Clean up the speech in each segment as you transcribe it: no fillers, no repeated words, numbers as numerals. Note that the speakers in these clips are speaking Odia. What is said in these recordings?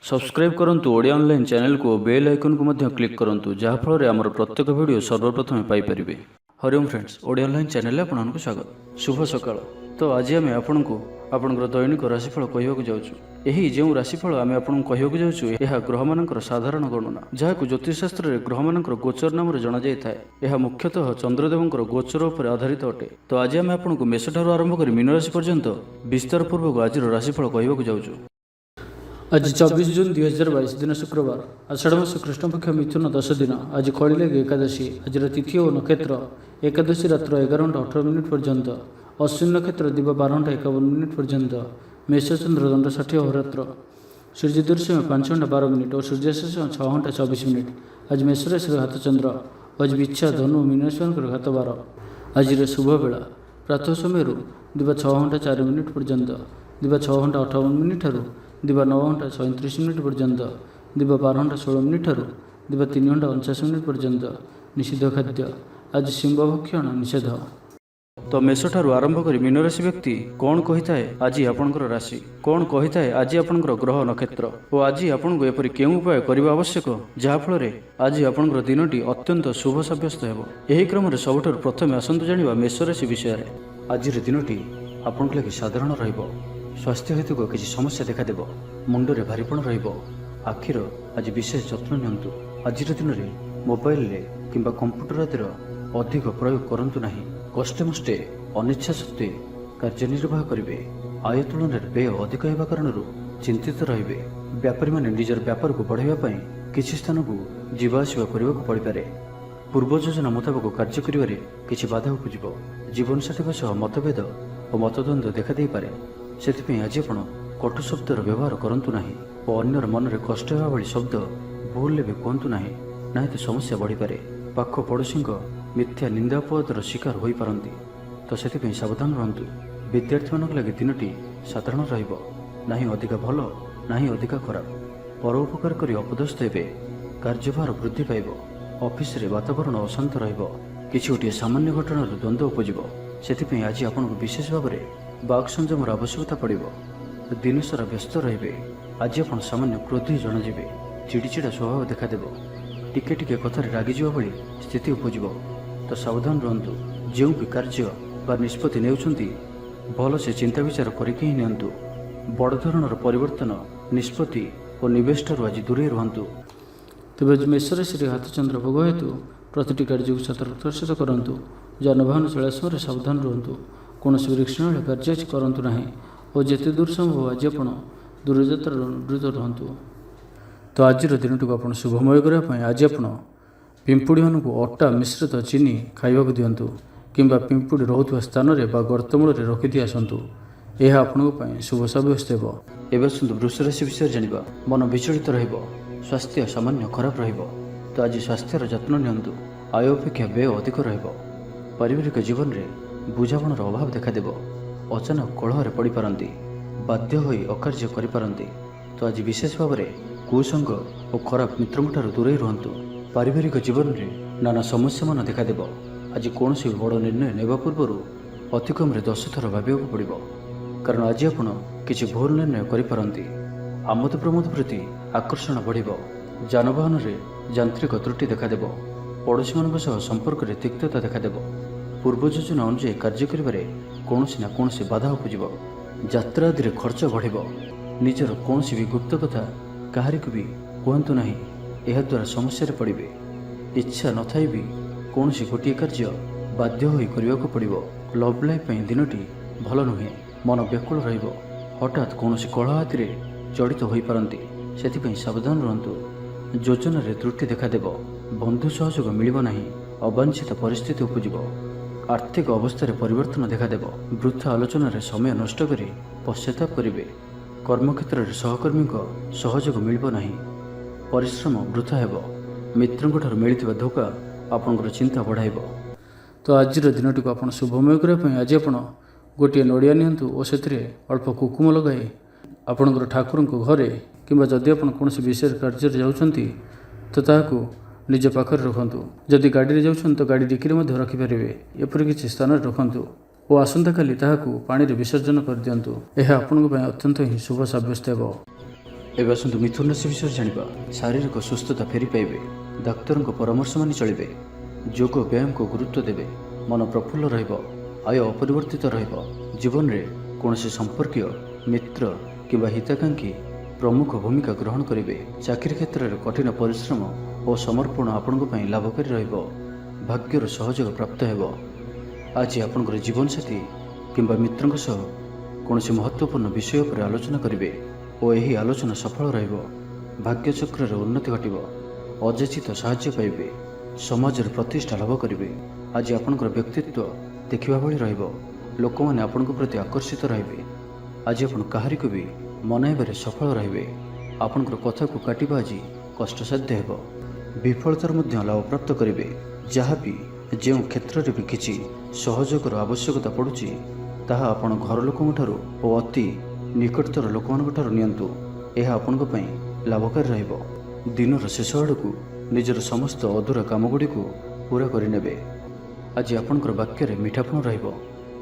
सब्सक्राइब करंतु ओडिया ऑनलाइन चैनल को बेल आइकन को मध्य क्लिक करंतु जहाँ फल आमर प्रत्येक वीडियो सर्वप्रथम Piper. Hariom friends, Odia online channel आपको स्वागत। शुभ सकाळ। तो आज आम आपको आपणकर दैनिक राशिफल कहवाक जाऊँ। यही जो राशिफल आम आपको कहवाक जाऊँ यह ग्रह मानकर साधारण गणना जहाँ ज्योतिषशास्त्र में ग्रह मानकर गोचर नाम जना जाए। यह मुख्यतः चंद्रदेवंकर गोचर उपर आधारित अटे। तो आज आम आपको मेष ठारू आरंभ कर मीन राशि पर्यंत विस्तार पूर्वक आज राशिफल कहवाक जाऊँ। आज 24 जून 2022 दिन शुक्रवार, आषाढ़ मास कृष्ण पक्ष मिथुन 10 दिन। आज कली लगे एकादशी। आज तिथि और नक्षत्र एकादशी रात्र 11:18 पर्यंत, अश्विन नक्षत्र दिवा 12:51 पर्यंत, मेषचंद्र दंड 60 अहोरात्र, सूर्योदय समय 5:12 और सूर्यास्त समय 6:24। आज मेष राशि हाथ चंद्र। आज बिच्छा धनु मीन राशि घात 12। आज शुभ बेला प्रातः समय दिवा 6:04 पर्यंत, दिवा 6:58 ठारू दिवा 9:37 पर्यंत, दिवा 12:16 ठारू दिवा 3:49 पर्यंत। निषिद्ध खाद्य आज शिंब भक्षण निषेध। तो मेष ठारू आरंभ कर मीन राशि व्यक्ति कौन कही थाए आज आपणकर राशि, कौन कही थाए आज आपणकर ग्रह नक्षत्र और आज आपको एपरि केउं उपाय करबा आवश्यक जहाँफल आज आपणकर दिनटी अत्यंत शुभ सब्यस्त हेबो। एही क्रम रे सबठारु प्रथमे आसंतु जानिबा मेष राशि विषय। आज दिनटी आपणक लागि साधारण रहिबो। स्वास्थ्य हेतु किसी समस्या देखादेव। मुंडरे भारीपण रहिबो। आखिर आज विशेष जत्न नियंतु। आज दिन में मोबाइल किंबा कंप्यूटर आदि अधिक प्रयोग करंतु नहीं। कष्टे मष्टे अनिच्छा सत्वे कार्यनिर्वाह करेंगे। आय तुलन में व्यय अधिक होगा कारण चिंतित रहिबे। व्यापारी माने निजर व्यापार को बढ़ाइबा किसी स्थान को जीवाआसिबा करने को पड़िपारे। पूर्व योजना मुताबक कार्य करिवारे किछि बाधा उपजिबो। जीवन साथी सह मतभेद और मतद्वंद्व देखा देई पारे। सेथिपई आज आपण कटु शब्दर व्यवहार करंतु नाही और अन्यर मन में कष्ट हेबा भली शब्द भूल भी कहतु नाही, नहीं तो समस्या बढ़ी पारे। पाख पड़ोशी मिथ्या निंदापदर शिकार हो पारती। तो सेथिपई सावधान रहंतु। विद्यार्थी मानक लगे दिनटी साधारण रहिबो। नाही अधिका भल नाही अधिका खराब। परोपकार करी अपदस्थ हेबे। कार्यभार वृद्धि पाइबो। ऑफिस रे वातावरण अशांत रहिबो। किछि गोटे सामान्य घटनार द्वंद्व उपजिबो। सेथिपई आज आपनको विशेष भाव में बाक संयमर आवश्यकता पड़ो। दिन सारा व्यस्त रे। आज आप सामान्य क्रोधी जनाजे। चिड़चिड़ा स्वभाव देखादेव। टिके टिके कथार रागिज भली स्थिति उपजिब। तो सावधान रहंतु। जो भी कार्य बा निष्पत्ति नेउछंती भल से चिंता विचार करके ही नियंतु। बड़ धरणर परिवर्तन निष्पत्ति और निवेश ठारू आज दूरे रहंतु। तेज मेष राशि हाथ चंद्र भोग हेतु प्रतिटी कार्य को सतर्कतार सहित करंतु। जानवाहन चला समय सावधान रहंतु। कौन विरक्षण कार्य करंतु नहीं और जिते दूर संभव आज आप दूरयात्रा निवृत्त रहंतु। तो आज दिन को आप शुभमय करने आज आप पिंपुड़ी मान अटा मिश्रित चीनी खाइबा दिंतु किंबा पिंपुड़ी रोकुवा स्थान में गर्तमूल रखिदी आसतु। यह आपण शुभ सब्यस्त हो। एवं वृष राशि विषय जाना मन विचलित रहिबो। स्वास्थ्य सामान्य खराब रहिबो। तो आज स्वास्थ्यर जत्न नियंतु। आय अपेक्षा व्यय अधिक रहिबो। पारिवारिक जीवन में बुझामणार अभाव देखादेव। अचानक कलह पड़ पारती। बाध्य होई अकार्य करिपारंती। तो आज विशेष भाव में कुसंग और खराब मित्रठार दूरे रहंतु। पारिवारिक जीवन में नाना समस्या मान देखादेव। आज कौन बड़ निर्णय नेबा पूर्व अतिकम 10 थर भाविया पड़ो। कारण आज आपण किसी भूल निर्णय करिपारंती। आमोद प्रमोद प्रति आकर्षण बढ़िबो। जानवाहन में यांत्रिक त्रुटि देखादेव। पड़ोशी मान संपर्क में तिक्तता देखादेव। पूर्व योजना अनुसार कार्य करिबारे कौनसी ना कौनसी बाधा उपजिब। यात्रा आदि खर्च बढ़िबो। निजर कौनसी भी गुप्त कथा काहारी को भी कहतु नहीं। यह द्वारा समस्या पड़े। इच्छा न थाई भी कौनसी गोटे कार्य बाध्य होई करने को पड़ो। लव लाइफ दिनटी भल नुहे। मन व्याकुल रहिबो। हठात कौनसी कलह आदि जड़ित हो पारती। सेथिपई सावधान रहंतु। योजना रे त्रुटि देखादेव। बंधु सहयोग मिलिब नहीं। अवांछित परिस्थिति उपजिब। आर्थिक अवस्था परिवर्तन देखादेव। वृथा आलोचन समय नष्ट कर पश्चाताप करेंगे। कर्मक्षेत्र में सहकर्मी सहयोग मिलिब नहीं। परिश्रम वृथा हेब। मित्रों ठार मिलता धोखा आपंकर चिंता बढ़ाइब। तो आज दिन को आप शुभमय करने आज आप गोटे नड़िया नियंतु और से अल्प कुकुम लगाई आपणकर ठाकुर घरे किंबा जदि आप कौन विशेष कार्य जाऊँगी तो ताकू निज पाखर रखंतु। जदि गाड़ी जाऊँ तो गाड़ी डिक्की में रखिपारे। एपरि किसी स्थान रखंतु और आसंता काली ताहाकू पानी रे विसर्जन कर दियंतु। यह आपन अत्यंत ही शुभ सब्यस्त हो। ଏବେ ଆସନ୍ତୁ ମିଥୁନ ରାଶି ବିଷୟରେ ଜାଣିବା। ଶାରୀରିକ ସୁସ୍ଥତା ଫେରି ପାଇବେ, ଡାକ୍ତରଙ୍କ ପରାମର୍ଶ ମାନି ଚଳିବେ, ଯୋଗ ବ୍ୟାୟାମକୁ ଗୁରୁତ୍ୱ ଦେବେ, ମନ ପ୍ରଫୁଲ୍ଲ ରହିବ, ଆୟ ଅପରିବର୍ତ୍ତିତ ରହିବ। ଜୀବନରେ କୌଣସି ସମ୍ପର୍କୀୟ, ମିତ୍ର କିମ୍ବା ହିତାକାଂକ୍ଷୀ ପ୍ରମୁଖ ଭୂମିକା ଗ୍ରହଣ କରିବେ। ଚାକିରି କ୍ଷେତ୍ରରେ କଠିନ ପରିଶ୍ରମ ଓ ସମର୍ପଣ ଆପଣଙ୍କ ପାଇଁ ଲାଭକାରୀ ରହିବ। ଭାଗ୍ୟର ସହଯୋଗ ପ୍ରାପ୍ତ ହେବ। ଆଜି ଆପଣଙ୍କର ଜୀବନସାଥୀ କିମ୍ବା ମିତ୍ରଙ୍କ ସହ କୌଣସି ମହତ୍ତ୍ୱପୂର୍ଣ୍ଣ ବିଷୟ ଉପରେ ଆଲୋଚନା କରିବେ ଓ ଏହି ଆଲୋଚନା ସଫଳ ରହିବ। ଭାଗ୍ୟଚକ୍ରରେ ଉନ୍ନତି ଘଟିବ, ଅଯାଚିତ ସାହାଯ୍ୟ ପାଇବେ, ସମାଜରେ ପ୍ରତିଷ୍ଠା ଲାଭ କରିବେ। ଆଜି ଆପଣଙ୍କର ବ୍ୟକ୍ତିତ୍ୱ ଦେଖିବା ଭଳି ରହିବ, ଲୋକମାନେ ଆପଣଙ୍କ ପ୍ରତି ଆକର୍ଷିତ ରହିବେ। ଆଜି ଆପଣ କାହାରିକୁ ବି ମନାଇବାରେ ସଫଳ ରହିବେ। ଆପଣଙ୍କର କଥାକୁ କାଟିବା ଆଜି କଷ୍ଟସାଧ୍ୟ ହେବ। ବିଫଳତାର ମଧ୍ୟ ଲାଭପ୍ରାପ୍ତ କରିବେ। ଯାହା ବି ଯେଉଁ କ୍ଷେତ୍ରରେ ବି କିଛି ସହଯୋଗର ଆବଶ୍ୟକତା ପଡ଼ୁଛି ତାହା ଆପଣ ଘର ଲୋକଙ୍କଠାରୁ ଓ ଅତି ନିକଟତର ଲୋକମାନଙ୍କଠାରୁ ନିଅନ୍ତୁ। ଏହା ଆପଣଙ୍କ ପାଇଁ ଲାଭକାରୀ ରହିବ। ଦିନର ଶେଷ ଆଡ଼କୁ ନିଜର ସମସ୍ତ ଅଧୁରା କାମଗୁଡ଼ିକୁ ପୂରା କରିନେବେ। ଆଜି ଆପଣଙ୍କର ବାକ୍ୟରେ ମିଠାପଣ ରହିବ।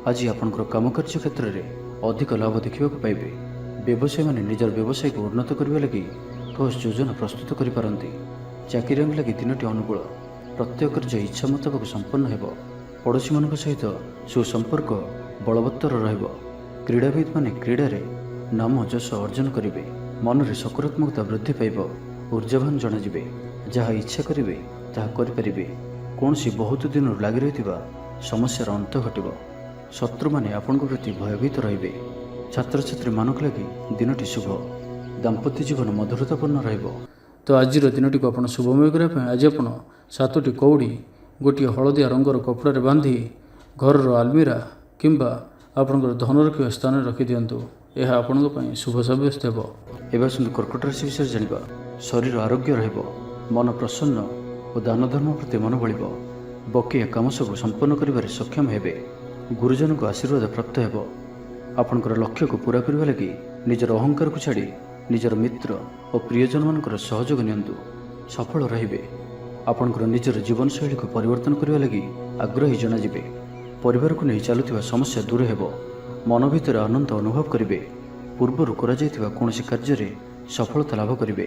ଆଜି ଆପଣଙ୍କର କାମକାର୍ଯ୍ୟ କ୍ଷେତ୍ରରେ ଅଧିକ ଲାଭ ଦେଖିବାକୁ ପାଇବେ। ବ୍ୟବସାୟୀମାନେ ନିଜର ବ୍ୟବସାୟକୁ ଉନ୍ନତ କରିବା ଲାଗି ଠୋସ୍ ଯୋଜନା ପ୍ରସ୍ତୁତ କରିପାରନ୍ତି। ଚାକିରିଆଙ୍କ ଲାଗି ଦିନଟି ଅନୁକୂଳ। ପ୍ରତ୍ୟେକ କାର୍ଯ୍ୟ ଇଚ୍ଛା ମୁତାବକ ସମ୍ପନ୍ନ ହେବ। ପଡ଼ୋଶୀମାନଙ୍କ ସହିତ ସୁସମ୍ପର୍କ ବଳବତ୍ତର ରହିବ। କ୍ରୀଡ଼ାବିତ୍ମାନେ କ୍ରୀଡ଼ାରେ ନାମ ଯଶ ଅର୍ଜନ କରିବେ। ମନରେ ସକାରାତ୍ମକତା ବୃଦ୍ଧି ପାଇବ, ଊର୍ଜାବାନ ଜଣାଯିବେ। ଯାହା ଇଚ୍ଛା କରିବେ ତାହା କରିପାରିବେ। କୌଣସି ବହୁତ ଦିନରୁ ଲାଗି ରହିଥିବା ସମସ୍ୟାର ଅନ୍ତ ଘଟିବ। ଶତ୍ରୁମାନେ ଆପଣଙ୍କ ପ୍ରତି ଭୟଭୀତ ରହିବେ। ଛାତ୍ରଛାତ୍ରୀମାନଙ୍କ ଲାଗି ଦିନଟି ଶୁଭ। ଦାମ୍ପତ୍ୟ ଜୀବନ ମଧୁରତାପୂର୍ଣ୍ଣ ରହିବ। ତ ଆଜିର ଦିନଟିକୁ ଆପଣ ଶୁଭମୟ କରିବା ପାଇଁ ଆଜି ଆପଣ 7ଟି କଉଡ଼ି ଗୋଟିଏ ହଳଦିଆ ରଙ୍ଗର କପଡ଼ାରେ ବାନ୍ଧି ଘରର ଆଲମିରା କିମ୍ବା ଆପଣଙ୍କର ଧନ ରଖିବା ସ୍ଥାନରେ ରଖିଦିଅନ୍ତୁ। ଏହା ଆପଣଙ୍କ ପାଇଁ ଶୁଭ ସାବ୍ୟସ୍ତ ହେବ। ଏବେ ଆସନ୍ତୁ କର୍କଟ ରାଶି ବିଷୟରେ ଜାଣିବା। ଶରୀର ଆରୋଗ୍ୟ ରହିବ, ମନ ପ୍ରସନ୍ନ ଓ ଦାନ ଧର୍ମ ପ୍ରତି ମନ ବଳିବ। ବକେୟା କାମ ସବୁ ସମ୍ପନ୍ନ କରିବାରେ ସକ୍ଷମ ହେବେ। ଗୁରୁଜନଙ୍କ ଆଶୀର୍ବାଦ ପ୍ରାପ୍ତ ହେବ। ଆପଣଙ୍କର ଲକ୍ଷ୍ୟକୁ ପୂରା କରିବା ଲାଗି ନିଜର ଅହଙ୍କାରକୁ ଛାଡ଼ି ନିଜର ମିତ୍ର ଓ ପ୍ରିୟଜନମାନଙ୍କର ସହଯୋଗ ନିଅନ୍ତୁ। ସଫଳ ରହିବେ। ଆପଣଙ୍କର ନିଜର ଜୀବନଶୈଳୀକୁ ପରିବର୍ତ୍ତନ କରିବା ଲାଗି ଆଗ୍ରହୀ ଜଣାଯିବେ। ପରିବାରକୁ ନେଇ ଚାଲୁଥିବା ସମସ୍ୟା ଦୂର ହେବ। ମନ ଭିତରେ ଆନନ୍ଦ ଅନୁଭବ କରିବେ। ପୂର୍ବରୁ କରାଯାଇଥିବା କୌଣସି କାର୍ଯ୍ୟରେ ସଫଳତା ଲାଭ କରିବେ।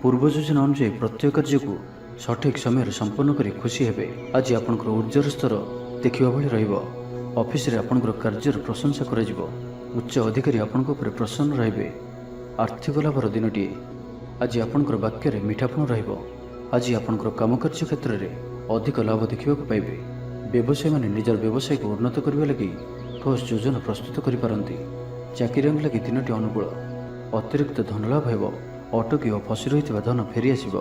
ପୂର୍ବ ଯୋଜନା ଅନୁଯାୟୀ ପ୍ରତ୍ୟେକ କାର୍ଯ୍ୟକୁ ସଠିକ୍ ସମୟରେ ସମ୍ପନ୍ନ କରି ଖୁସି ହେବେ। ଆଜି ଆପଣଙ୍କର ଉର୍ଜାର ସ୍ତର ଦେଖିବା ଭଳି ରହିବ। ଅଫିସରେ ଆପଣଙ୍କର କାର୍ଯ୍ୟର ପ୍ରଶଂସା କରାଯିବ। ଉଚ୍ଚ ଅଧିକାରୀ ଆପଣଙ୍କ ଉପରେ ପ୍ରସନ୍ନ ରହିବେ। ଆର୍ଥିକ ଲାଭର ଦିନଟିଏ। ଆଜି ଆପଣଙ୍କର ବାକ୍ୟରେ ମିଠାପଣ ରହିବ। ଆଜି ଆପଣଙ୍କର କାମକାର୍ଯ୍ୟ କ୍ଷେତ୍ରରେ ଅଧିକ ଲାଭ ଦେଖିବାକୁ ପାଇବେ। ବ୍ୟବସାୟୀମାନେ ନିଜର ବ୍ୟବସାୟକୁ ଉନ୍ନତ କରିବା ଲାଗି ଠୋସ୍ ଯୋଜନା ପ୍ରସ୍ତୁତ କରିପାରନ୍ତି। ଚାକିରିଆଙ୍କ ଲାଗି ଦିନଟି ଅନୁକୂଳ। ଅତିରିକ୍ତ ଧନଲାଭ ହେବ। ଅଟକି ଓ ଫସି ରହିଥିବା ଧନ ଫେରିଆସିବ।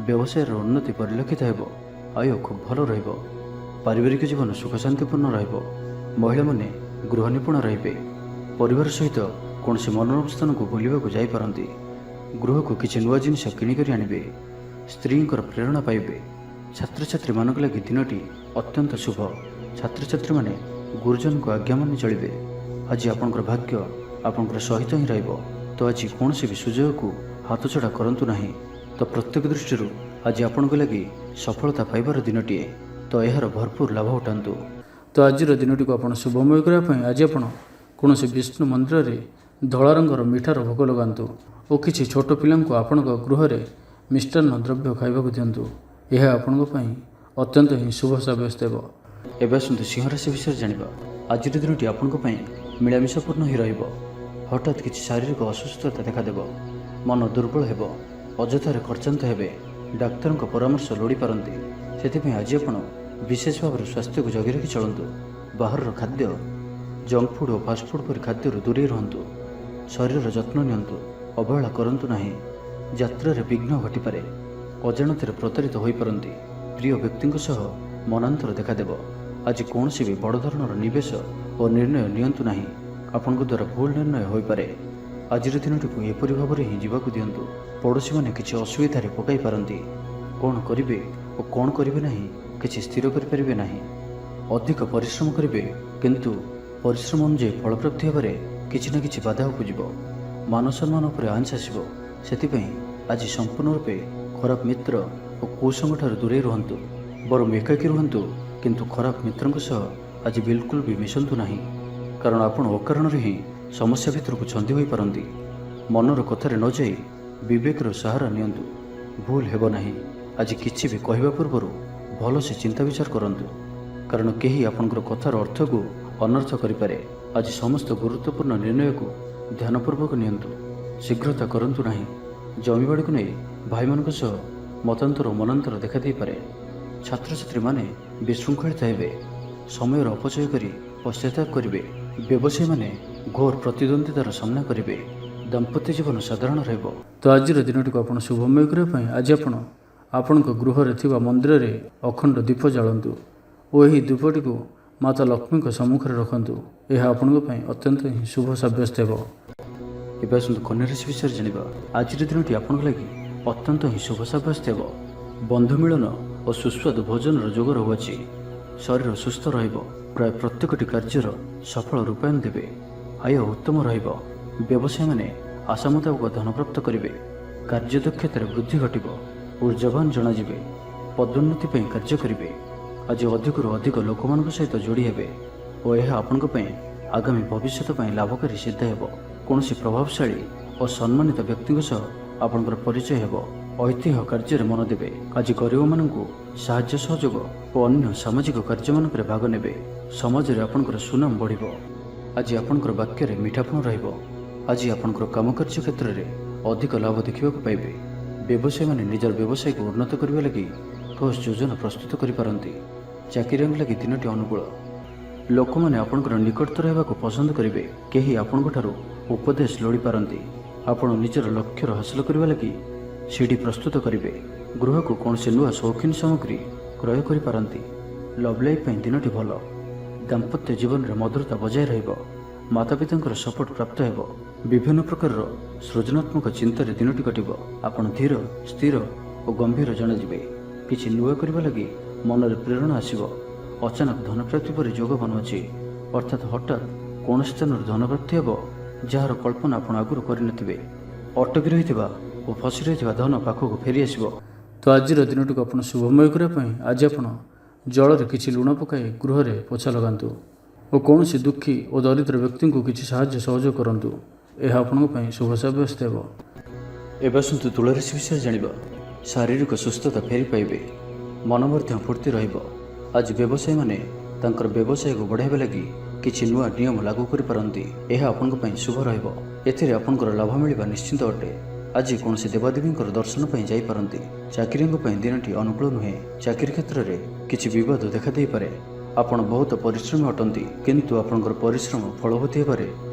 ବ୍ୟବସାୟର ଉନ୍ନତି ପରିଲକ୍ଷିତ ହେବ। ଆୟ ଖୁବ୍ ଭଲ ରହିବ। ପାରିବାରିକ ଜୀବନ ସୁଖଶାନ୍ତିପୂର୍ଣ୍ଣ ରହିବ। ମହିଳାମାନେ ଗୃହ ନିପୁଣ ରହିବେ। ପରିବାର ସହିତ କୌଣସି ମନୋରମ ସ୍ଥାନକୁ ବୁଲିବାକୁ ଯାଇପାରନ୍ତି। ଗୃହକୁ କିଛି ନୂଆ ଜିନିଷ କିଣିକରି ଆଣିବେ। ସ୍ତ୍ରୀଙ୍କର ପ୍ରେରଣା ପାଇବେ। ଛାତ୍ରଛାତ୍ରୀମାନଙ୍କ ଲାଗି ଦିନଟି ଅତ୍ୟନ୍ତ ଶୁଭ। ଛାତ୍ରଛାତ୍ରୀମାନେ ଗୁରୁଜନଙ୍କ ଆଜ୍ଞା ମାନି ଚଳିବେ। ଆଜି ଆପଣଙ୍କର ଭାଗ୍ୟ ଆପଣଙ୍କର ସହିତ ହିଁ ରହିବ। ତ ଆଜି କୌଣସି ବି ସୁଯୋଗକୁ ହାତଛଡ଼ା କରନ୍ତୁ ନାହିଁ। ତ ପ୍ରତ୍ୟେକ ଦୃଷ୍ଟିରୁ ଆଜି ଆପଣଙ୍କ ଲାଗି ସଫଳତା ପାଇବାର ଦିନଟିଏ। ତ ଏହାର ଭରପୁର ଲାଭ ଉଠାନ୍ତୁ। ତ ଆଜିର ଦିନଟିକୁ ଆପଣ ଶୁଭମୟ କରିବା ପାଇଁ ଆଜି ଆପଣ କୌଣସି ବିଷ୍ଣୁ ମନ୍ଦିରରେ ଧଳା ରଙ୍ଗର ମିଠାର ଭୋଗ ଲଗାନ୍ତୁ ଓ କିଛି ଛୋଟ ପିଲାଙ୍କୁ ଆପଣଙ୍କ ଗୃହରେ ମିଷ୍ଟାନ୍ନ ଦ୍ରବ୍ୟ ଖାଇବାକୁ ଦିଅନ୍ତୁ। ଏହା ଆପଣଙ୍କ ପାଇଁ ଅତ୍ୟନ୍ତ ହିଁ ଶୁଭ ସାବ୍ୟସ୍ତ ହେବ। ଏବେ ଆସନ୍ତୁ ସିଂହ ରାଶି ବିଷୟରେ ଜାଣିବା। ଆଜିର ଦିନଟି ଆପଣଙ୍କ ପାଇଁ ମିଳାମିଶାପୂର୍ଣ୍ଣ ହିଁ ରହିବ। ହଠାତ୍ କିଛି ଶାରୀରିକ ଅସୁସ୍ଥତା ଦେଖାଦେବ। ମନ ଦୁର୍ବଳ ହେବ। ଅଯଥାରେ ଖର୍ଚ୍ଚାନ୍ତ ହେବେ। ଡାକ୍ତରଙ୍କ ପରାମର୍ଶ ଲୋଡ଼ିପାରନ୍ତି। ସେଥିପାଇଁ ଆଜି ଆପଣ ବିଶେଷ ଭାବରେ ସ୍ୱାସ୍ଥ୍ୟକୁ ଜଗି ରଖି ଚଳନ୍ତୁ। ବାହାରର ଖାଦ୍ୟ, ଜଙ୍କ ଫୁଡ଼ ଓ ଫାଷ୍ଟଫୁଡ଼ ପରି ଖାଦ୍ୟରୁ ଦୂରେଇ ରୁହନ୍ତୁ। ଶରୀରର ଯତ୍ନ ନିଅନ୍ତୁ। ଅବହେଳା କରନ୍ତୁ ନାହିଁ। ଯାତ୍ରାରେ ବିଘ୍ନ ଘଟିପାରେ। ଅଜାଣତରେ ପ୍ରତାରିତ ହୋଇପାରନ୍ତି। ପ୍ରିୟ ବ୍ୟକ୍ତିଙ୍କ ସହ ମନାନ୍ତର ଦେଖାଦେବ। ଆଜି କୌଣସି ବି ବଡ଼ ଧରଣର ନିବେଶ ଓ ନିର୍ଣ୍ଣୟ ନିଅନ୍ତୁ ନାହିଁ। ଆପଣଙ୍କ ଦ୍ୱାରା ଭୁଲ ନିର୍ଣ୍ଣୟ ହୋଇପାରେ। ଆଜିର ଦିନଟିକୁ ଏପରି ଭାବରେ ହିଁ ଯିବାକୁ ଦିଅନ୍ତୁ। ପଡ଼ୋଶୀମାନେ କିଛି ଅସୁବିଧାରେ ପକାଇ ପାରନ୍ତି। କ'ଣ କରିବେ ଓ କ'ଣ କରିବେ ନାହିଁ କିଛି ସ୍ଥିର କରିପାରିବେ ନାହିଁ। ଅଧିକ ପରିଶ୍ରମ କରିବେ, କିନ୍ତୁ ପରିଶ୍ରମ ଅନୁଯାୟୀ ଫଳପ୍ରାପ୍ତି ହେବାରେ କିଛି ନା କିଛି ବାଧା ଉପୁଜିବ। ମାନସମ୍ମାନ ଉପରେ ଆଞ୍ଚ ଆସିବ। ସେଥିପାଇଁ ଆଜି ସମ୍ପୂର୍ଣ୍ଣ ରୂପେ ଖରାପ ମିତ୍ର ଓ କୁସଙ୍ଗଠାରୁ ଦୂରେଇ ରୁହନ୍ତୁ। ବରଂ ଏକାକୀ ରୁହନ୍ତୁ, କିନ୍ତୁ ଖରାପ ମିତ୍ରଙ୍କ ସହ ଆଜି ବିଲକୁଲ ବି ମିଶନ୍ତୁ ନାହିଁ। କାରଣ ଆପଣ ଅକାରଣରେ ହିଁ ସମସ୍ୟା ଭିତରକୁ ଛନ୍ଦି ହୋଇପାରନ୍ତି। ମନର କଥାରେ ନ ଯାଇ ବିବେକର ସାହାରା ନିଅନ୍ତୁ। ଭୁଲ ହେବ ନାହିଁ। ଆଜି କିଛି ବି କହିବା ପୂର୍ବରୁ ଭଲସେ ଚିନ୍ତା ବିଚାର କରନ୍ତୁ, କାରଣ କେହି ଆପଣଙ୍କର କଥାର ଅର୍ଥକୁ ଅନର୍ଥ କରିପାରେ। ଆଜି ସମସ୍ତ ଗୁରୁତ୍ୱପୂର୍ଣ୍ଣ ନିର୍ଣ୍ଣୟକୁ ଧ୍ୟାନପୂର୍ବକ ନିଅନ୍ତୁ। ଶୀଘ୍ରତା କରନ୍ତୁ ନାହିଁ। ଜମିବାଡ଼ିକୁ ନେଇ ଭାଇମାନଙ୍କ ସହ ମତାନ୍ତର ଓ ମନାନ୍ତର ଦେଖାଦେଇପାରେ। ଛାତ୍ରଛାତ୍ରୀମାନେ ବିଶୃଙ୍ଖଳିତ ହେବେ। ସମୟର ଅପଚୟ କରି ପଶ୍ଚାତାପ କରିବେ। ବ୍ୟବସାୟୀମାନେ ଘୋର ପ୍ରତିଦ୍ୱନ୍ଦିତାର ସାମ୍ନା କରିବେ। ଦାମ୍ପତ୍ୟ ଜୀବନ ସାଧାରଣ ରହିବ। ତ ଆଜିର ଦିନଟିକୁ ଆପଣ ଶୁଭମୟ କରିବା ପାଇଁ ଆଜି ଆପଣ ଆପଣଙ୍କ ଗୃହରେ ଥିବା ମନ୍ଦିରରେ ଅଖଣ୍ଡ ଦୀପ ଜାଳନ୍ତୁ ଓ ଏହି ଦୀପଟିକୁ ମାତା ଲକ୍ଷ୍ମୀଙ୍କ ସମ୍ମୁଖରେ ରଖନ୍ତୁ। ଏହା ଆପଣଙ୍କ ପାଇଁ ଅତ୍ୟନ୍ତ ହିଁ ଶୁଭ ସାବ୍ୟସ୍ତ ହେବ। ଏବେ ଆସନ୍ତୁ କନ୍ୟା ରାଶି ବିଷୟରେ ଜାଣିବା। ଆଜିର ଦିନଟି ଆପଣଙ୍କ ଲାଗି ଅତ୍ୟନ୍ତ ହିଁ ଶୁଭ ସାବ୍ୟସ୍ତ ହେବ। ବନ୍ଧୁ ମିଳନ ଓ ସୁସ୍ୱାଦୁ ଭୋଜନର ଯୋଗ ରହୁଅଛି। ଶରୀର ସୁସ୍ଥ ରହିବ। ପ୍ରାୟ ପ୍ରତ୍ୟେକଟି କାର୍ଯ୍ୟର ସଫଳ ରୂପାୟନ ଦେବେ। ଆୟ ଉତ୍ତମ ରହିବ। ବ୍ୟବସାୟୀମାନେ ଆଶା ମୁତାବକ ଧନପ୍ରାପ୍ତ କରିବେ। କାର୍ଯ୍ୟଦକ୍ଷତାରେ ବୃଦ୍ଧି ଘଟିବ। ଊର୍ଜାବାନ ଜଣାଯିବେ। ପଦୋନ୍ନତି ପାଇଁ କାର୍ଯ୍ୟ କରିବେ। ଆଜି ଅଧିକରୁ ଅଧିକ ଲୋକମାନଙ୍କ ସହିତ ଯୋଡ଼ି ହେବେ ଓ ଏହା ଆପଣଙ୍କ ପାଇଁ ଆଗାମୀ ଭବିଷ୍ୟତ ପାଇଁ ଲାଭକାରୀ ସିଦ୍ଧ ହେବ। କୌଣସି ପ୍ରଭାବଶାଳୀ ଓ ସମ୍ମାନିତ ବ୍ୟକ୍ତିଙ୍କ ସହ ଆପଣଙ୍କର ପରିଚୟ ହେବ। ଐତିହ୍ୟ କାର୍ଯ୍ୟରେ ମନ ଦେବେ। ଆଜି ଗରିବମାନଙ୍କୁ ସାହାଯ୍ୟ ସହଯୋଗ ଓ ଅନ୍ୟ ସାମାଜିକ କାର୍ଯ୍ୟମାନଙ୍କରେ ଭାଗ ନେବେ। ସମାଜରେ ଆପଣଙ୍କର ସୁନାମ ବଢ଼ିବ। ଆଜି ଆପଣଙ୍କର ବାକ୍ୟରେ ମିଠାପଣ ରହିବ। ଆଜି ଆପଣଙ୍କର କାମକାର୍ଯ୍ୟ କ୍ଷେତ୍ରରେ ଅଧିକ ଲାଭ ଦେଖିବାକୁ ପାଇବେ। ବ୍ୟବସାୟୀମାନେ ନିଜର ବ୍ୟବସାୟକୁ ଉନ୍ନତ କରିବା ଲାଗି ଠୋସ୍ ଯୋଜନା ପ୍ରସ୍ତୁତ କରିପାରନ୍ତି। ଚାକିରିଆଙ୍କ ଲାଗି ଦିନଟି ଅନୁକୂଳ। ଲୋକମାନେ ଆପଣଙ୍କର ନିକଟତର ହେବାକୁ ପସନ୍ଦ କରିବେ। କେହି ଆପଣଙ୍କ ଠାରୁ ଉପଦେଶ ଲୋଡ଼ିପାରନ୍ତି। ଆପଣ ନିଜର ଲକ୍ଷ୍ୟର ହାସଲ କରିବା ଲାଗି ସିଡ଼ି ପ୍ରସ୍ତୁତ କରିବେ। ଗୃହକୁ କୌଣସି ନୂଆ ସୌଖିନ ସାମଗ୍ରୀ କ୍ରୟ କରିପାରନ୍ତି। ଲଭ୍ ଲାଇଫ୍ ପାଇଁ ଦିନଟି ଭଲ। ଦାମ୍ପତ୍ୟ ଜୀବନରେ ମଧୁରତା ବଜାୟ ରହିବ। ମାତାପିତାଙ୍କର ସପୋର୍ଟ ପ୍ରାପ୍ତ ହେବ। ବିଭିନ୍ନ ପ୍ରକାରର ସୃଜନାତ୍ମକ ଚିନ୍ତାରେ ଦିନଟି କଟିବ। ଆପଣ ଧୀର, ସ୍ଥିର ଓ ଗମ୍ଭୀର ଜଣାଯିବେ। କିଛି ନୂଆ କରିବା ଲାଗି ମନରେ ପ୍ରେରଣା ଆସିବ। ଅଚାନକ ଧନପ୍ରାପ୍ତି ପରି ଯୋଗ ବନୁଅଛି, ଅର୍ଥାତ୍ ହଠାତ୍ କୌଣସି ସ୍ଥାନରୁ ଧନପ୍ରାପ୍ତି ହେବ ଯାହାର କଳ୍ପନା ଆପଣ ଆଗରୁ କରିନଥିବେ। ଅଟକି ରହିଥିବା ଓ ଫସି ରହିଥିବା ଧନ ପାଖକୁ ଫେରିଆସିବ। ତ ଆଜିର ଦିନଟିକୁ ଆପଣ ଶୁଭମୟ କରିବା ପାଇଁ ଆଜି ଆପଣ ଜଳରେ କିଛି ଲୁଣ ପକାଇ ଗୃହରେ ପୋଛା ଲଗାନ୍ତୁ ଓ କୌଣସି ଦୁଃଖୀ ଓ ଦରିଦ୍ର ବ୍ୟକ୍ତିଙ୍କୁ କିଛି ସାହାଯ୍ୟ ସହଯୋଗ କରନ୍ତୁ। ଏହା ଆପଣଙ୍କ ପାଇଁ ଶୁଭ ସାବ୍ୟସ୍ତ ହେବ। ଏବେ ଆସନ୍ତୁ ତୁଳା ରାଶି ବିଷୟରେ ଜାଣିବା। ଶାରୀରିକ ସୁସ୍ଥତା ଫେରି ପାଇବେ। ମନ ମଧ୍ୟ ଫୁର୍ତ୍ତି ରହିବ। ଆଜି ବ୍ୟବସାୟୀମାନେ ତାଙ୍କର ବ୍ୟବସାୟକୁ ବଢ଼ାଇବା ଲାଗି କିଛି ନୂଆ ନିୟମ ଲାଗୁ କରିପାରନ୍ତି। ଏହା ଆପଣଙ୍କ ପାଇଁ ଶୁଭ ରହିବ। ଏଥିରେ ଆପଣଙ୍କର ଲାଭ ମିଳିବା ନିଶ୍ଚିନ୍ତ ଅଟେ। ଆଜି କୌଣସି ଦେବାଦେବୀଙ୍କର ଦର୍ଶନ ପାଇଁ ଯାଇପାରନ୍ତି। ଚାକିରିଙ୍କ ପାଇଁ ଦିନଟି ଅନୁକୂଳ ନୁହେଁ। ଚାକିରି କ୍ଷେତ୍ରରେ କିଛି ବିବାଦ ଦେଖାଦେଇପାରେ। ଆପଣ ବହୁତ ପରିଶ୍ରମୀ ଅଟନ୍ତି, କିନ୍ତୁ ଆପଣଙ୍କର ପରିଶ୍ରମ ଫଳବତୀ ହେବାରେ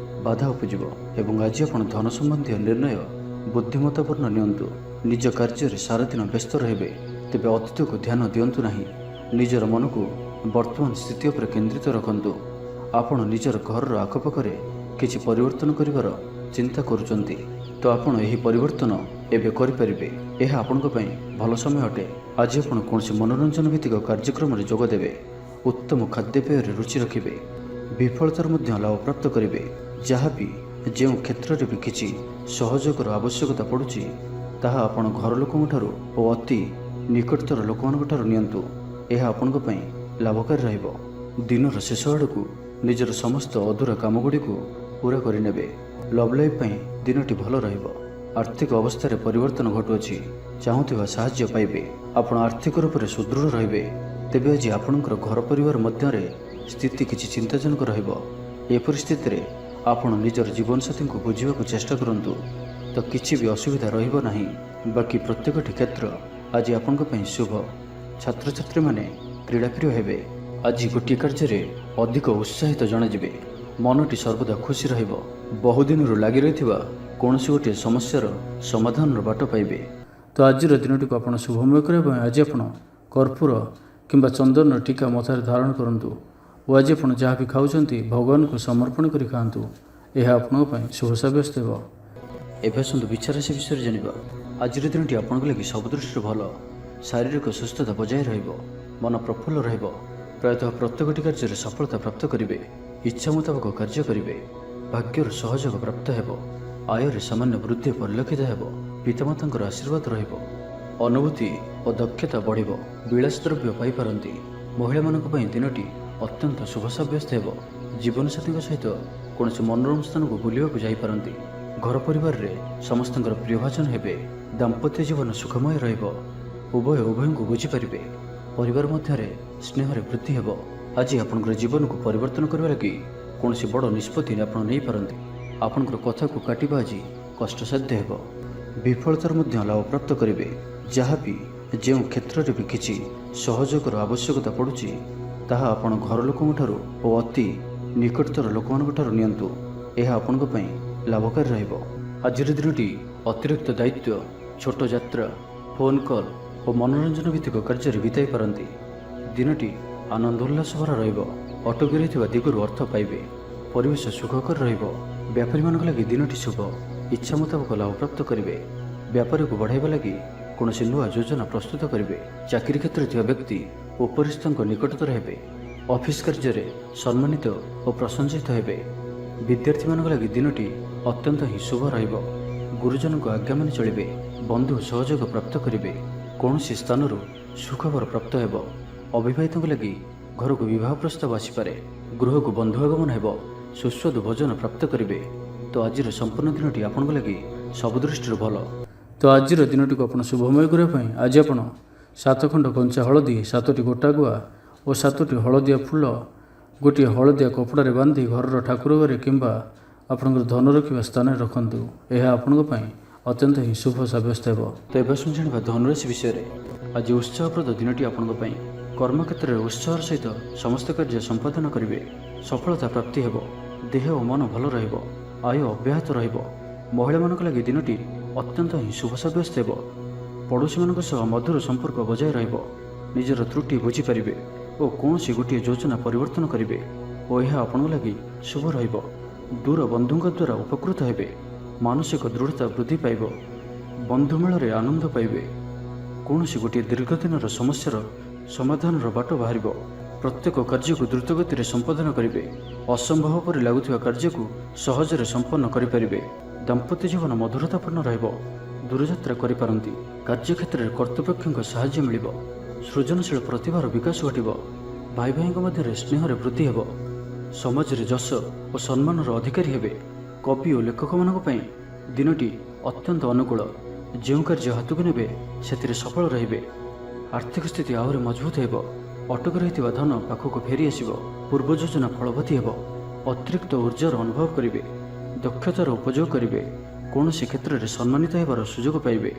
ବାଧା ଉପୁଜିବ ଏବଂ ଆଜି ଆପଣ ଧନ ସମ୍ବନ୍ଧୀୟ ନିର୍ଣ୍ଣୟ ବୁଦ୍ଧିମତ୍ତାପୂର୍ଣ୍ଣ ନିଅନ୍ତୁ। ନିଜ କାର୍ଯ୍ୟରେ ସାରାଦିନ ବ୍ୟସ୍ତ ରହିବେ। ତେବେ ଅତୀତକୁ ଧ୍ୟାନ ଦିଅନ୍ତୁ ନାହିଁ। ନିଜର ମନକୁ ବର୍ତ୍ତମାନ ସ୍ଥିତି ଉପରେ କେନ୍ଦ୍ରିତ ରଖନ୍ତୁ। ଆପଣ ନିଜର ଘରର ଆଖପାଖରେ କିଛି ପରିବର୍ତ୍ତନ କରିବାର ଚିନ୍ତା କରୁଛନ୍ତି, ତ ଆପଣ ଏହି ପରିବର୍ତ୍ତନ ଏବେ କରିପାରିବେ। ଏହା ଆପଣଙ୍କ ପାଇଁ ଭଲ ସମୟ ଅଟେ। ଆଜି ଆପଣ କୌଣସି ମନୋରଞ୍ଜନ ଭିତ୍ତିକ କାର୍ଯ୍ୟକ୍ରମରେ ଯୋଗ ଦେବେ। ଉତ୍ତମ ଖାଦ୍ୟପେୟରେ ରୁଚି ରଖିବେ। ବିଫଳତାର ମଧ୍ୟ ଲାଭପ୍ରାପ୍ତ କରିବେ। ଯାହା ବି ଯେଉଁ କ୍ଷେତ୍ରରେ ବି କିଛି ସହଯୋଗର ଆବଶ୍ୟକତା ପଡ଼ୁଛି, ତାହା ଆପଣ ଘର ଲୋକଙ୍କ ଠାରୁ ଓ ଅତି ନିକଟତର ଲୋକମାନଙ୍କ ଠାରୁ ନିଅନ୍ତୁ। ଏହା ଆପଣଙ୍କ ପାଇଁ ଲାଭକାରୀ ରହିବ। ଦିନର ଶେଷ ଆଡ଼କୁ ନିଜର ସମସ୍ତ ଅଧୁରା କାମଗୁଡ଼ିକୁ ପୂରା କରିନେବେ। ଲଭ୍ ଲାଇଫ୍ ପାଇଁ ଦିନଟି ଭଲ ରହିବ। ଆର୍ଥିକ ଅବସ୍ଥାରେ ପରିବର୍ତ୍ତନ ଘଟୁଅଛି। ଚାହୁଁଥିବା ସାହାଯ୍ୟ ପାଇବେ। ଆପଣ ଆର୍ଥିକ ରୂପରେ ସୁଦୃଢ଼ ରହିବେ। ତେବେ ଆଜି ଆପଣଙ୍କର ଘର ପରିବାର ମଧ୍ୟରେ ସ୍ଥିତି କିଛି ଚିନ୍ତାଜନକ ରହିବ। ଏ ପରିସ୍ଥିତିରେ ଆପଣ ନିଜର ଜୀବନସାଥୀଙ୍କୁ ବୁଝିବାକୁ ଚେଷ୍ଟା କରନ୍ତୁ, ତ କିଛି ବି ଅସୁବିଧା ରହିବ ନାହିଁ। ବାକି ପ୍ରତ୍ୟେକଟି କ୍ଷେତ୍ର ଆଜି ଆପଣଙ୍କ ପାଇଁ ଶୁଭ। ଛାତ୍ରଛାତ୍ରୀମାନେ କ୍ରୀଡ଼ାପ୍ରିୟ ହେବେ। ଆଜି ଗୋଟିଏ କାର୍ଯ୍ୟରେ ଅଧିକ ଉତ୍ସାହିତ ଜଣାଯିବେ। ମନଟି ସର୍ବଦା ଖୁସି ରହିବ। ବହୁଦିନରୁ ଲାଗି ରହିଥିବା କୌଣସି ଗୋଟିଏ ସମସ୍ୟାର ସମାଧାନର ବାଟ ପାଇବେ। ତ ଆଜିର ଦିନଟିକୁ ଆପଣ ଶୁଭମୟ କରିବା ପାଇଁ ଆଜି ଆପଣ କର୍ପୂର କିମ୍ବା ଚନ୍ଦନର ଟୀକା ମଥାରେ ଧାରଣ କରନ୍ତୁ ଓ ଆଜି ଆପଣ ଯାହା ବି ଖାଉଛନ୍ତି ଭଗବାନଙ୍କୁ ସମର୍ପଣ କରି ଖାଆନ୍ତୁ। ଏହା ଆପଣଙ୍କ ପାଇଁ ଶୁଭ ସାବ୍ୟସ୍ତ ହେବ। ଏବେ ଆସନ୍ତୁ ବିଚାର ରାଶି ବିଷୟରେ ଜାଣିବା। ଆଜିର ଦିନଟି ଆପଣଙ୍କ ଲାଗି ସବୁ ଦୃଷ୍ଟିରୁ ଭଲ। ଶାରୀରିକ ସୁସ୍ଥତା ବଜାୟ ରହିବ। ମନ ପ୍ରଫୁଲ୍ଲ ରହିବ। ପ୍ରାୟତଃ ପ୍ରତ୍ୟେକଟି କାର୍ଯ୍ୟରେ ସଫଳତା ପ୍ରାପ୍ତ କରିବେ। ଇଚ୍ଛା ମୁତାବକ କାର୍ଯ୍ୟ କରିବେ। ଭାଗ୍ୟର ସହଯୋଗ ପ୍ରାପ୍ତ ହେବ। ଆୟରେ ସାମାନ୍ୟ ବୃଦ୍ଧି ପରିଲକ୍ଷିତ ହେବ। ପିତାମାତାଙ୍କର ଆଶୀର୍ବାଦ ରହିବ। ଅନୁଭୂତି ଓ ଦକ୍ଷତା ବଢ଼ିବ। ବିଳାସ ଦ୍ରବ୍ୟ ପାଇପାରନ୍ତି। ମହିଳାମାନଙ୍କ ପାଇଁ ଦିନଟି ଅତ୍ୟନ୍ତ ଶୁଭ ସାବ୍ୟସ୍ତ ହେବ। ଜୀବନସାଥୀଙ୍କ ସହିତ କୌଣସି ମନୋରମ ସ୍ଥାନକୁ ବୁଲିବାକୁ ଯାଇପାରନ୍ତି। घर परिवार रे समस्तंकर प्रियभाजन हेबे। दाम्पत्य जीवन सुखमय रहिब। उभय उभय को बुझीपारे। परिवार मध्य स्नेह वृद्धि हेब। आज आपंकर जीवन को परिवर्तन करने लगी कौन बड़ निष्पत्ति आप नहीं पारती। आपंकर कथा को काटिबा आज कष्टसाध्य हेब। विफलतार मध्य लाभ प्राप्त करेंगे। जहाँ भी जो क्षेत्र में भी किसी सहयोगर आवश्यकता पड़ुछि ताहा आपण घर लोकों और अति निकटतर लोक नियंतु। यह आपण लाभकारी रहिबो। आज दिनटी अतिरिक्त दायित्व, छोट यात्रा, फोन कॉल और मनोरंजन भित्तिक कार्य बिताई पारती। दिनटी आनंद उल्लास भरा रहिबो। अटकी रहिथिबा दिगरु अर्थ पाइबे। परिवेश सुखकर रहिबो। व्यापारी मानक लगी दिनटी शुभ। इच्छा मुताबक लाभ प्राप्त करेंगे। व्यापार को बढ़ाइबा लगी कौन नुआ योजना प्रस्तुत करेंगे। चाकरी क्षेत्र में व्यक्ति उपरिस्थ निकटतर हेबे। ऑफिस कार्य सम्मानित और प्रशंसित हेबे। विद्यार्थी मानक लगी दिनटी अत्यंत ही शुभ रहिबो। गुरुजन को आज्ञा मानि चलिबे। बंधु सहयोग प्राप्त करेंगे। कौन स्थान सुखबर प्राप्त हेबो। अविवाहित लगी घर को विवाह प्रस्ताव आसीपारे। गृह को बंधु आगमन हेबो। सुस्वादु भोजन प्राप्त करेंगे। तो आज संपूर्ण दिनटी आपन लगी सब दृष्टि भल। तो आज दिनटी को आप शुभमय करने आज आप 7 खंड कंचा हलदी, 7टी गोटा गुआ और 7टी हलदिया फूल गोटे हलदिया कपड़े बांधि घर ठाकुर घरे किंबा आपंकर धन रखा स्थान रखु। यह आपण अत्यंत ही शुभ सब्यस्त हो। तो ये जाना धनुराशि विषय में। आज उत्साहप्रद दिनटी आपण कर्मक्षेत्र में उत्साह सहित समस्त कार्य संपादन करेंगे। सफलता प्राप्ति हेब। देह और मन भल रहिबो। आय अब्याहत रहिबो। महिला मानक लगी दिनटी अत्यंत ही शुभ सब्यस्त हेब। पड़ोशी मानक सह मधुर संपर्क बजाय रहिबो। निजर त्रुटि बुझीपारे और कौन गोटे योजना परिवर्तन करेंगे और यह आपण लगी शुभ रहिबो। दूर बंधुଙ୍କ द्वारा उपकृत हेबे। मानसिक दृढ़ता वृद्धि पाइब। बंधुमेल रे आनंद पाइबे। कौन गोटे दीर्घदिन समस्यार समाधान बाट बाहर। प्रत्येक कार्य को द्रुतगति संपादन करेंगे। असंभव पर लगुवा कार्य को सहजरे संपन्न करेंगे। दाम्पत्य जीवन मधुरतापूर्ण रहिबो। दूरयात्रा करिपारंती। कार्यक्षेत्र में कर्तृपक्षों साहाय्य मिलिबो। सृजनशील प्रतिभार विकास घटिबो। भाई भाई मध्य स्नेह वृद्धि हेब। समाज रे जश और सम्मान अधिकारी हेबे। कवि और लेखक मानक पई दिनटी अत्यंत अनुकूल। जो कार्य हाथ को नेबे से सफल रहिबे। आर्थिक स्थिति आहरी मजबूत हेब। अटकी रहिथिबा धन पाखक फेरी आसिबो। पूर्व योजना फलवती हेब। अतिरिक्त ऊर्जार अनुभव करेंगे। दक्षतार उपयोग करेंगे। कौन क्षेत्र में सम्मानित होबार सुजोग पाइबे।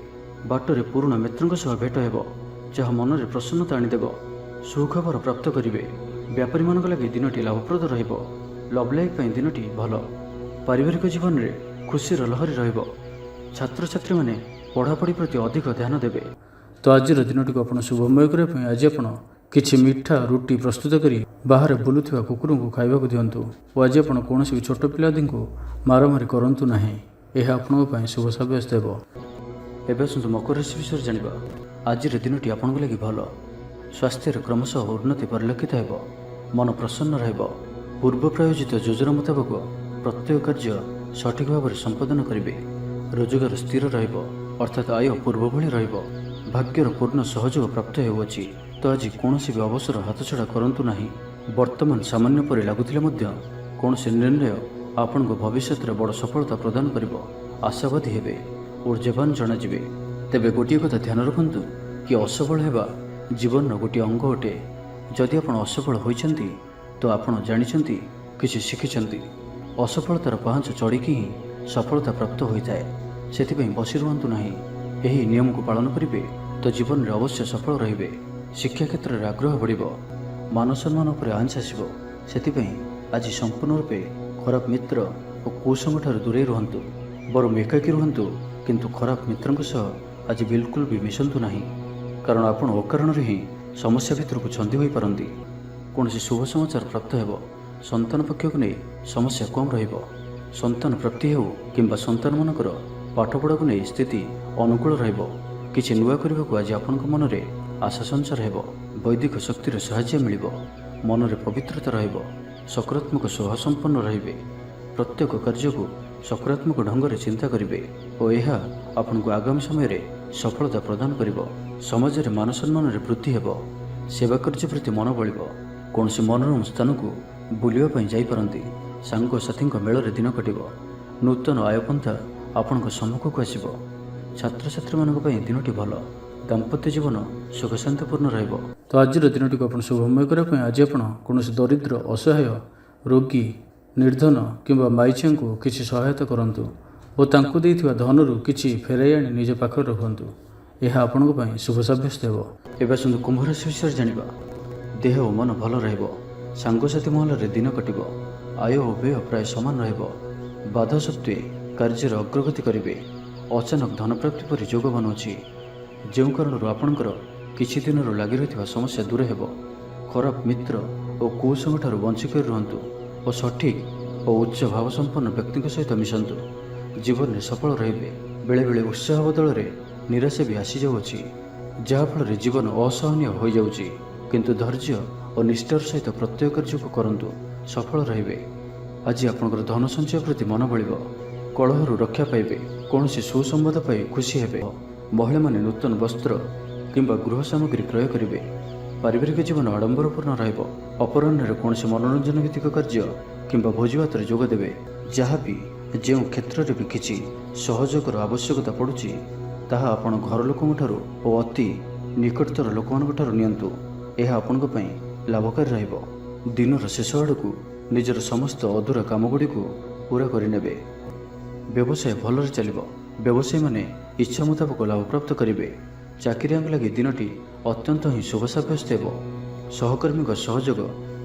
बाटरे पुराणा मित्रों सह भेट हेब जहाँ मन में प्रसन्नता आनीदेव। सुखबर प्राप्त करेंगे। व्यापारी मानक लगी दिनटी लाभप्रद रहिबो। लव लाइफ दिनटी भल। पारिवारिक जीवन में खुशीर लहरी रहिबो। छात्र छात्री माने पढ़ापढ़ी प्रति अधिक ध्यान देवे। तो आज दिनटी को आप शुभमय करने आज आप किछि मिठा रुटी प्रस्तुत करी बाहर बुलुथिबा कुकुर को खाइबाक दियंतु। और आज आप कौन भी छोट पिलादी को मारामारी करंतु नाही। यह आपण शुभ सब्यस्त हेब। एवं आसतु मकर राशि विषय जानिबा। आज दिनटी आपण लगी भल। स्वास्थ्य क्रमशः उन्नति परिलक्षित हेब। मन प्रसन्न रहिब। पूर्व प्रायोजित योजना मुताबक प्रत्येक कार्य सठिक भाव में संपादन करेंगे। रोजगार स्थिर रहिब अर्थात आय पूर्व भली रहिब। भाग्यर पूर्ण सहयोग प्राप्त होउछि। तो आज कौन भी अवसर हाथछड़ा करंतु नाही। वर्तमान सामान्य पर लगुथिले मध्य कौन निर्णय आपण को भविष्य में बड़ सफलता प्रदान करिबो। आशावादी हेबे। ऊर्जावान जनाजिबे। तेबे गोटे कथा ध्यान रखंतु कि असफल हेबा जीवन गोटे अंग अटे। जदि आपण असफल होइछंती तो आपण जानिछंती किछि शिखिछंती। असफलतार पहांच चढ़िकी ही सफलता प्राप्त होता है। से बसी रुहतु नहीं। यही नियम को पालन करेंगे तो जीवन में अवश्य सफल रहिबे। शिक्षा क्षेत्र में आग्रह बढ़िबो। मान सम्मान उपर आंच आसिबो। सेतिपई आज संपूर्ण रूपे खराब मित्र और कुसंग ठाରୁ दूरे रुहतु। बरम एकाकी रुहतु किंतु खराब मित्रों सह आज बिल्कुल भी मिशंतु नहीं। कारण आपण अकारण ही समस्या भितर को छंदी होई पारंती। कौन शुभ समाचार प्राप्त हेब। संतान पक्ष को नहीं समस्या कम रहिबो। संतान प्राप्ति हो किंबा संतान मानकर पाठपढ़ा को नहीं स्थिति अनुकूल रहिबो। किछि नुआ करबा को आज आपनक मन रे आशा संचार हेब। वैदिक शक्तिर साहाय्य मिलिबो। मन रे पवित्रता रहिबो। सकारात्मक स्वभाव संपन्न रहिबे। प्रत्येक कार्य को सकारात्मक ढंग से चिंता करेंगे और यह आपन को आगामी समय रे सफलता प्रदान करिबो। समाज रे मान सम्मान रे वृद्धि हेब। सेवा कार्य प्रति मन बलिबो। कौन मनोरम स्थान को बुलिया पई जाई परंती। सांग साथी मेल दिन कटिबो। ନୂତନ ଆୟପନ୍ଥା ଆପଣଙ୍କ ସମ୍ମୁଖକୁ ଆସିବ। ଛାତ୍ରଛାତ୍ରୀମାନଙ୍କ ପାଇଁ ଦିନଟି ଭଲ। ଦାମ୍ପତ୍ୟ ଜୀବନ ସୁଖଶାନ୍ତିପୂର୍ଣ୍ଣ ରହିବ। ତ ଆଜିର ଦିନଟିକୁ ଆପଣ ଶୁଭମୟ କରିବା ପାଇଁ ଆଜି ଆପଣ କୌଣସି ଦରିଦ୍ର, ଅସହାୟ, ରୋଗୀ, ନିର୍ଧନ କିମ୍ବା ମାଇଚିଆଙ୍କୁ କିଛି ସହାୟତା କରନ୍ତୁ ଓ ତାଙ୍କୁ ଦେଇଥିବା ଧନରୁ କିଛି ଫେରାଇ ଆଣି ନିଜ ପାଖରେ ରଖନ୍ତୁ। ଏହା ଆପଣଙ୍କ ପାଇଁ ଶୁଭ ସାବ୍ୟସ୍ତ ହେବ। ଏବେ ଆସନ୍ତୁ କୁମ୍ଭ ରାଶି ବିଷୟରେ ଜାଣିବା। ଦେହ ଓ ମନ ଭଲ ରହିବ। ସାଙ୍ଗସାଥି ମହଲରେ ଦିନ କଟିବ। ଆୟ ଓ ବ୍ୟୟ ପ୍ରାୟ ସମାନ ରହିବ। ବାଧା ସତ୍ତ୍ୱେ କାର୍ଯ୍ୟରେ ଅଗ୍ରଗତି କରିବେ। ଅଚାନକ ଧନପ୍ରାପ୍ତି ପରି ଯୋଗ ବନୁଅଛି, ଯେଉଁ କାରଣରୁ ଆପଣଙ୍କର କିଛି ଦିନରୁ ଲାଗି ରହିଥିବା ସମସ୍ୟା ଦୂର ହେବ। ଖରାପ ମିତ୍ର ଓ କୁସଙ୍ଗଠାରୁ ବଞ୍ଚିକରି ରୁହନ୍ତୁ ଓ ସଠିକ୍ ଓ ଉଚ୍ଚ ଭାବସମ୍ପନ୍ନ ବ୍ୟକ୍ତିଙ୍କ ସହିତ ମିଶନ୍ତୁ। ଜୀବନରେ ସଫଳ ରହିବେ। ବେଳେବେଳେ ଉତ୍ସାହ ବଦଳରେ ନିରାଶା ବି ଆସିଯାଉଅଛି, ଯାହାଫଳରେ ଜୀବନ ଅସହନୀୟ ହୋଇଯାଉଛି। କିନ୍ତୁ ଧୈର୍ଯ୍ୟ ଓ ନିଷ୍ଠାର ସହିତ ପ୍ରତ୍ୟେକ କାର୍ଯ୍ୟକୁ କରନ୍ତୁ, ସଫଳ ରହିବେ। ଆଜି ଆପଣଙ୍କର ଧନ ସଞ୍ଚୟ ପ୍ରତି ମନ ବଳିବ। କଳହରୁ ରକ୍ଷା ପାଇବେ। କୌଣସି ସୁସମ୍ବାଦ ପାଇ ଖୁସି ହେବେ। ମହିଳାମାନେ ନୂତନ ବସ୍ତ୍ର କିମ୍ବା ଗୃହ ସାମଗ୍ରୀ କ୍ରୟ କରିବେ। ପାରିବାରିକ ଜୀବନ ଆଡ଼ମ୍ବରପୂର୍ଣ୍ଣ ରହିବ। ଅପରାହ୍ନରେ କୌଣସି ମନୋରଞ୍ଜନ ଭିତ୍ତିକ କାର୍ଯ୍ୟ କିମ୍ବା ଭୋଜିଭାତରେ ଯୋଗ ଦେବେ। ଯାହା ବି ଯେଉଁ କ୍ଷେତ୍ରରେ ବି କିଛି ସହଯୋଗର ଆବଶ୍ୟକତା ପଡ଼ୁଛି, ତାହା ଆପଣ ଘର ଲୋକଙ୍କଠାରୁ ଓ ଅତି ନିକଟତର ଲୋକମାନଙ୍କଠାରୁ ନିଅନ୍ତୁ। ଏହା ଆପଣଙ୍କ ପାଇଁ ଲାଭକାରୀ ରହିବ। ଦିନର ଶେଷ ଆଡ଼କୁ ନିଜର ସମସ୍ତ ଅଧୁରା କାମଗୁଡ଼ିକୁ ପୂରା କରିନେବେ। ବ୍ୟବସାୟ ଭଲରେ ଚାଲିବ। ବ୍ୟବସାୟୀମାନେ ଇଚ୍ଛା ମୁତାବକ ଲାଭପ୍ରାପ୍ତ କରିବେ। ଚାକିରିଆଙ୍କ ଲାଗି ଦିନଟି ଅତ୍ୟନ୍ତ ହିଁ ଶୁଭ ସାବ୍ୟସ୍ତ ହେବ। ସହକର୍ମୀଙ୍କ ସହଯୋଗ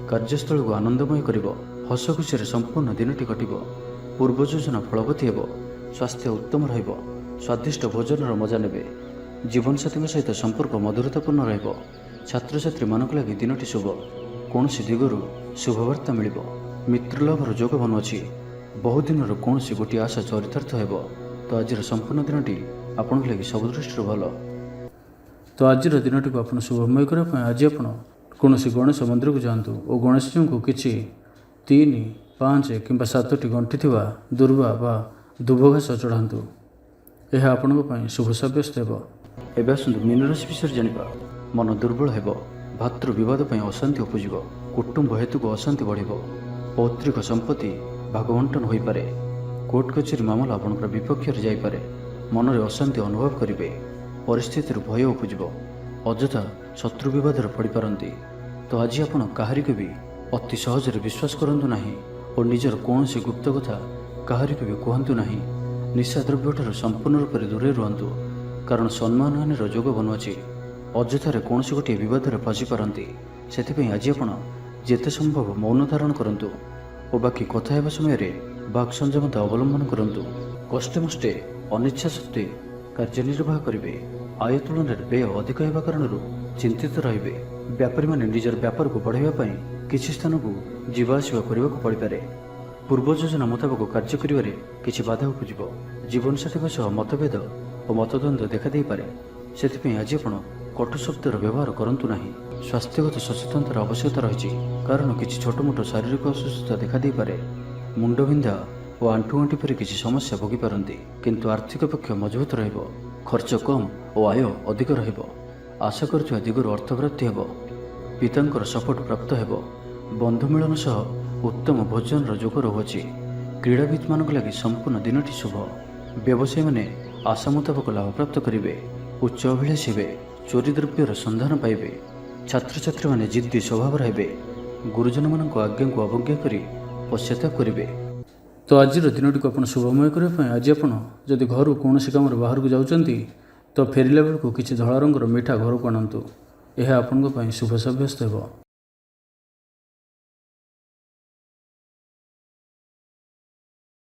କାର୍ଯ୍ୟସ୍ଥଳକୁ ଆନନ୍ଦମୟ କରିବ। ହସ ଖୁସିରେ ସମ୍ପୂର୍ଣ୍ଣ ଦିନଟି କଟିବ। ପୂର୍ବ ଯୋଜନା ଫଳବତୀ ହେବ। ସ୍ୱାସ୍ଥ୍ୟ ଉତ୍ତମ ରହିବ। ସ୍ୱାଦିଷ୍ଟ ଭୋଜନର ମଜା ନେବେ। ଜୀବନସାଥୀଙ୍କ ସହିତ ସମ୍ପର୍କ ମଧୁରତାପୂର୍ଣ୍ଣ ରହିବ। ଛାତ୍ରଛାତ୍ରୀମାନଙ୍କ ଲାଗି ଦିନଟି ଶୁଭ। କୌଣସି ଦିଗରୁ ଶୁଭବାର୍ତ୍ତା ମିଳିବ। ମିତ୍ରଲାଭର ଯୋଗ ବନୁଅଛି। ବହୁଦିନର କୌଣସି ଗୋଟିଏ ଆଶା ଚରିତାର୍ଥ ହେବ। ତ ଆଜିର ସମ୍ପୂର୍ଣ୍ଣ ଦିନଟି ଆପଣଙ୍କ ଲାଗି ସବୁ ଦୃଷ୍ଟିରୁ ଭଲ। ତ ଆଜିର ଦିନଟିକୁ ଆପଣ ଶୁଭମୟ କରିବା ପାଇଁ ଆଜି ଆପଣ କୌଣସି ଗଣେଶ ମନ୍ଦିରକୁ ଯାଆନ୍ତୁ ଓ ଗଣେଶଜୀଙ୍କୁ କିଛି 3, 5 କିମ୍ବା 7ଟି ଗଣ୍ଠି ଥିବା ଦୁର୍ବା ବା ଦୁବ ଘାସ ଚଢ଼ାନ୍ତୁ। ଏହା ଆପଣଙ୍କ ପାଇଁ ଶୁଭ ସାବ୍ୟସ୍ତ ହେବ। ଏବେ ଆସନ୍ତୁ ମୀନ ରାଶି ବିଷୟରେ ଜାଣିବା। ମନ ଦୁର୍ବଳ ହେବ। ଭାତୃ ବିବାଦ ପାଇଁ ଅଶାନ୍ତି ଉପୁଜିବ। କୁଟୁମ୍ବ ହେତୁକୁ ଅଶାନ୍ତି ବଢ଼ିବ। ପୈତୃକ ସମ୍ପତ୍ତି ଭାଗବଣ୍ଟନ ହୋଇପାରେ। କୋର୍ଟ କଚେରୀ ମାମଲା ଆପଣଙ୍କର ବିପକ୍ଷରେ ଯାଇପାରେ। ମନରେ ଅଶାନ୍ତି ଅନୁଭବ କରିବେ। ପରିସ୍ଥିତିରୁ ଭୟ ଉପୁଜିବ। ଅଯଥା ଶତ୍ରୁ ବିବାଦରେ ପଡ଼ିପାରନ୍ତି। ତ ଆଜି ଆପଣ କାହାରିକୁ ବି ଅତି ସହଜରେ ବିଶ୍ୱାସ କରନ୍ତୁ ନାହିଁ ଓ ନିଜର କୌଣସି ଗୁପ୍ତ କଥା କାହାରିକୁ ବି କୁହନ୍ତୁ ନାହିଁ। ନିଶାଦ୍ରବ୍ୟଠାରୁ ସମ୍ପୂର୍ଣ୍ଣ ରୂପରେ ଦୂରେଇ ରୁହନ୍ତୁ, କାରଣ ସମ୍ମାନହାନିର ଯୋଗ ବନୁଅଛି। ଅଯଥାରେ କୌଣସି ଗୋଟିଏ ବିବାଦରେ ଫସିପାରନ୍ତି। ସେଥିପାଇଁ ଆଜି ଆପଣ ଯେତେ ସମ୍ଭବ ମୌନ ଧାରଣ କରନ୍ତୁ ଓ ବାକି କଥା ହେବା ସମୟରେ ବାକ୍ ସଂଯମତା ଅବଲମ୍ବନ କରନ୍ତୁ। କଷ୍ଟେମଷ୍ଟେ ଅନିଚ୍ଛା ସତ୍ତ୍ୱେ କାର୍ଯ୍ୟନିର୍ବାହ କରିବେ। ଆୟ ତୁଳନାରେ ବ୍ୟୟ ଅଧିକ ହେବା କାରଣରୁ ଚିନ୍ତିତ ରହିବେ। ବ୍ୟାପାରୀମାନେ ନିଜର ବ୍ୟାପାରକୁ ବଢ଼ାଇବା ପାଇଁ କିଛି ସ୍ଥାନକୁ ଯିବା ଆସିବା କରିବାକୁ ପଡ଼ିପାରେ। ପୂର୍ବ ଯୋଜନା ମୁତାବକ କାର୍ଯ୍ୟ କରିବାରେ କିଛି ବାଧା ଉପୁଜିବ। ଜୀବନସାଥୀଙ୍କ ସହ ମତଭେଦ ଓ ମତଦ୍ୱନ୍ଦ୍ୱ ଦେଖାଦେଇପାରେ। ସେଥିପାଇଁ ଆଜି ଆପଣ କଟୁ ଶବ୍ଦର ବ୍ୟବହାର କରନ୍ତୁ ନାହିଁ। ସ୍ୱାସ୍ଥ୍ୟଗତ ସଚେତନତାର ଆବଶ୍ୟକତା ରହିଛି, କାରଣ କିଛି ଛୋଟମୋଟ ଶାରୀରିକ ଅସୁସ୍ଥତା ଦେଖାଦେଇପାରେ। ମୁଣ୍ଡବିନ୍ଧା ଓ ଆଣ୍ଠୁଗଣ୍ଠି ପରି କିଛି ସମସ୍ୟା ଭୋଗିପାରନ୍ତି, କିନ୍ତୁ ଆର୍ଥିକ ପକ୍ଷ ମଜବୁତ ରହିବ। ଖର୍ଚ୍ଚ କମ୍ ଓ ଆୟ ଅଧିକ ରହିବ। ଆଶା କରୁଥିବା ଦିଗରୁ ଅର୍ଥପ୍ରାପ୍ତି ହେବ। ପିତାଙ୍କର ସପୋର୍ଟ ପ୍ରାପ୍ତ ହେବ। ବନ୍ଧୁ ମିଳନ ସହ ଉତ୍ତମ ଭୋଜନର ଯୋଗ ରହୁଅଛି। କ୍ରୀଡ଼ାବିତ୍ମାନଙ୍କ ଲାଗି ସମ୍ପୂର୍ଣ୍ଣ ଦିନଟି ଶୁଭ। ବ୍ୟବସାୟୀମାନେ ଆଶା ମୁତାବକ ଲାଭପ୍ରାପ୍ତ କରିବେ। ଉଚ୍ଚ ଅଭିଳାଷୀ ହେବେ। ଚୋରି ଦ୍ରବ୍ୟର ସନ୍ଧାନ ପାଇବେ। ଛାତ୍ରଛାତ୍ରୀମାନେ ଜିଦ୍ଦି ସ୍ୱଭାବର ହେବେ। ଗୁରୁଜନମାନଙ୍କ ଆଜ୍ଞାକୁ ଅବଜ୍ଞା କରି ପଶ୍ଚାତାପ କରିବେ। ତ ଆଜିର ଦିନଟିକୁ ଆପଣ ଶୁଭମୟ କରିବା ପାଇଁ ଆଜି ଆପଣ ଯଦି ଘରୁ କୌଣସି କାମରେ ବାହାରକୁ ଯାଉଛନ୍ତି, ତ ଫେରିଲା ବେଳକୁ କିଛି ଧଳା ରଙ୍ଗର ମିଠା ଘରକୁ ଆଣନ୍ତୁ। ଏହା ଆପଣଙ୍କ ପାଇଁ ଶୁଭ ସାବ୍ୟସ୍ତ ହେବ।